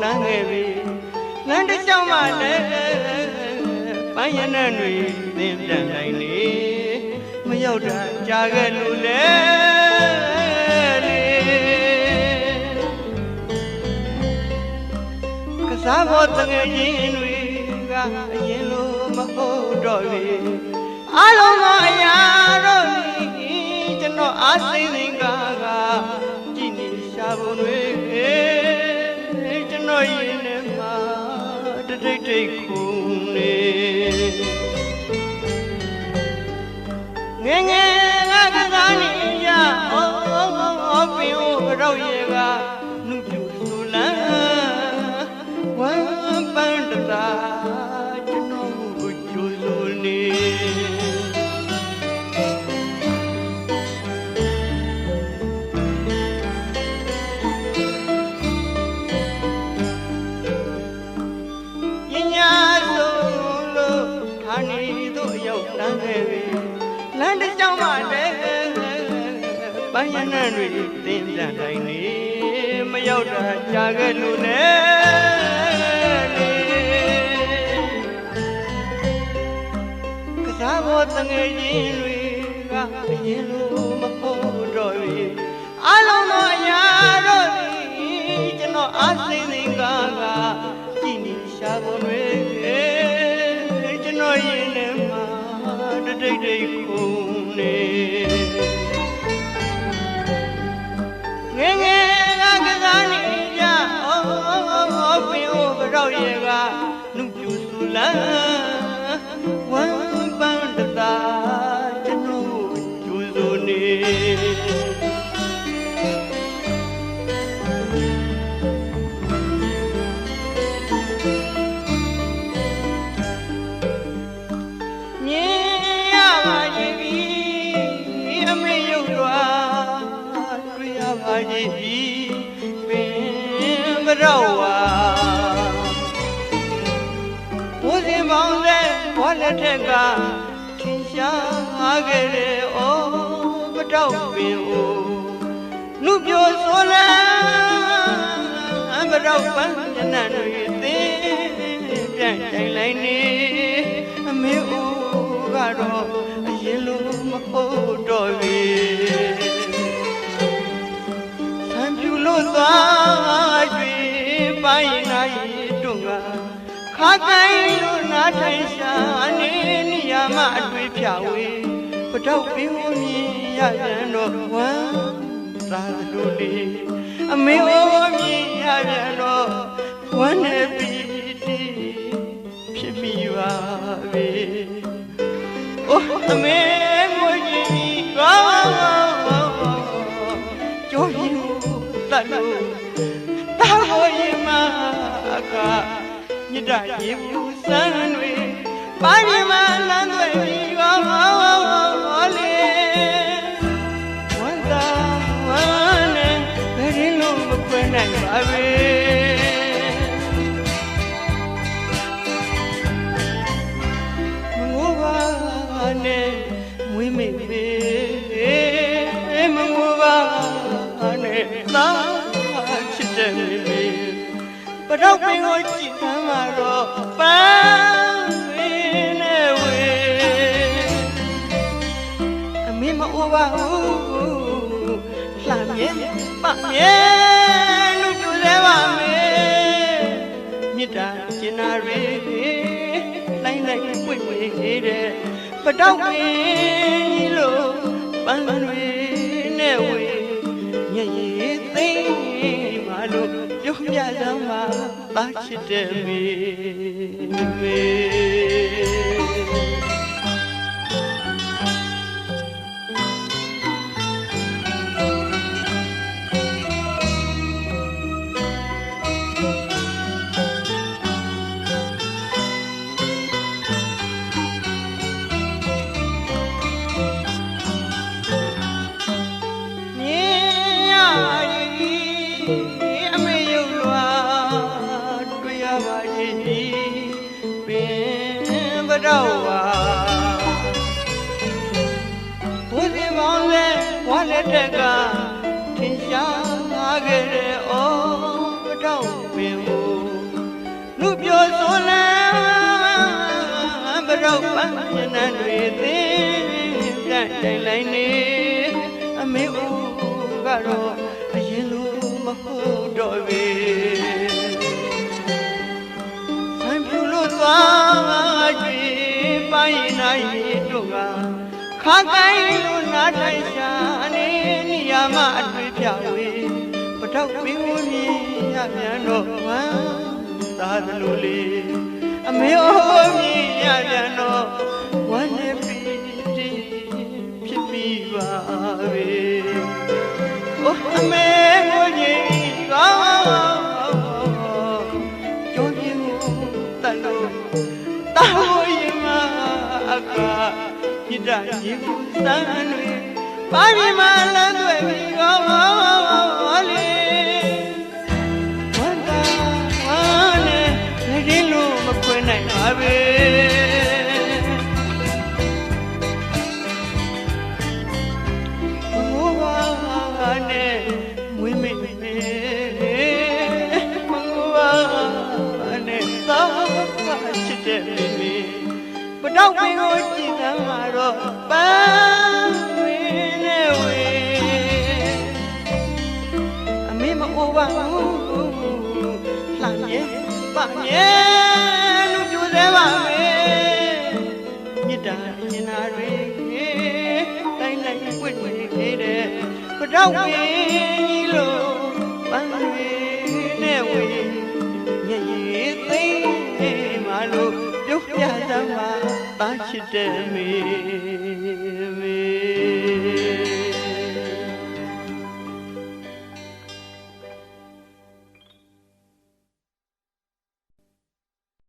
လမ်းခဲ့ပြီလမ်းတစ်လျှောက်မှလည်းပန်းရံတဲ့တွေသင်ပြန်နိုင်လေမရောက်တာကြာခဲ့လို့လေကစားဖို့တငယ်ချင်းတွေကအရင်လိုမဟုတ်တော့လေအားလုံးသောအရာတို့ကျွန်တော်အားစိမ့်စိမ့်ကကြည်နေရှာပုံတွေကျွန်တော်ရင်ထဲမှာတတိတ်တိတ်ခုန်နေငယ်ငယ်ကစားနေရအော်ပင်ဦးရောက်ရေကနှုတ်ပြူဆူလန်းဝမ်းပန်းတသာကျွန်တော်ကိုကြိုးစိုးနေလမ်းတစ်ကြောင်းမှလည်းပန်းရံတဲ့တွေသင်ပြန်နိုင်နေမရောက်တာကြာခဲ့လို့လေကစားဖို့တငယ်ချင်းတွေကအရင်လိုမဟုတ်တော့ဘူးအလုံးသောအရာတို့ကျွန်တော်အားစိမ့်စိမ့်ကကြည်နေရှာပုံတွေကျွန်တော်ရင်ထဲမှာတတိတ်တိတ်ခုန်နေငယ်ငယ်ကစားနေကြအော်ပင်ဦးရောက်ရေကနှုတ်ပြူဆူလန်းဝမ်းပန်းတသာကျွန်တော်ကြိုးစိုးနေပင်မတော်ဝါဘုရင်ပေါင်းတဲ့ဘွားလက်ထက်ကထင်ရှားခဲ့တဲ့အော်မတော်ပင်ဦးလူပြိုဆိုလန်းမတော်ပန်းညနံတွေသင်ပြန်တိုင်လိုက်နေအမေဦးကတော့အရင်လိုမဟုတ်တော့ဘူးလို့သွား၍ပိုင်းနိုင်တွန်းကခါတိုင်းလို့နားထိုင်ရှာနေနေရမအတွေ့ဖြာဝေပတော့ပင်မြင်ရပြန်တော့ဝမ်းသာလို့လေအမေအိုးမြင်ရပြန်တော့ဝမ်းနေပြီးတီးဖြစ်မိပါပဲအိုးအမေငွေကြီးကောကြော်ယူတလို့တာဝရင်မကညတရေဘူးစံတွေပါရင်မလမ်းတွေပြီးကောလေဝန္တာဝမ်းနဲ့ဘယ်ရင်လို့မခွဲနိုင်ပါပဲမငိုပါနဲ့မွေးမိပေမငိုပါနဲ့သာချစ်တယ်မေပတော့ပင်ကိုကြည့်သမ်းမှာတော့ပန်းဝင်းနဲ့ဝေအမေမအိုပါဘူးလှမြဲပမြဲလူတူလဲပါမေမြစ်တာကျင်နာတွေလိုက်လိုက်ပွင့်ပွင့်နေတဲ့ပတော့ပင်ကြီးလို့ပန်းတွေနဲ့ဝေညရည်သိမ်းမလို့ပြုံးပြစမ်းမှာပါချစ်တယ်မေရ အမေရုပ်လွာတွေ့ရပါရဲ့ပင်ပတော့ပါဘုရားမောင်လဲဝါလက်ထက်ကထင်ရှားခဲ့တဲ့ဩပတော့ပင်ကိုလူပြောစွန်လဲပတော့ပန်းမျက်နှာတွေသိပြတ်တိုင်လိုက်နေအမေဦးကတော့အရင်လိုမဟုတ်တော့ပေဆိုင်ပြလို့သွားကြည့်ပိုင်းနိုင်တို့ကခါကိုင်းလို့နားထိုင်ရှာနေနေရာမှာအတွေ့ဖြဝေပတော့ပင်ကိုမြင်ရပြန်တော့ဝမ်းသာသလိုလေအမေဦးမြင်ရပြန်တော့ဝမ်းနေပြီဖြစ်ပြီးပါပဲအမေကိုကြီးကောကြိုးပြင်းတန်လို့တာဝရင်မအကညတရေစမ်းတွေပါမီမလန်းတွေပြီးကောလေဝန္တာဝါနဲ့ဒီလိုမခွင့်နိုင်ပါပဲပတော့ပင်ကိုကြည်စမ်းမှာတော့ပန်းဝင်းနဲ့ဝေအမေမအိုပါဘူးလှရဲ့ပရဲ့လူပြူစဲပါမယ်မြစ်တာရင်နာတွေတိုင်းတိုင်းပွင့်ပွင့်နေတဲ့ပတော့ပင်ကြီးလို့ပန်းဝင်းနဲ့ဝေညရည်သိမ်းမှာလို့ပြုတ်ပြစမ်းမှာတာချစ်တဲ့မေ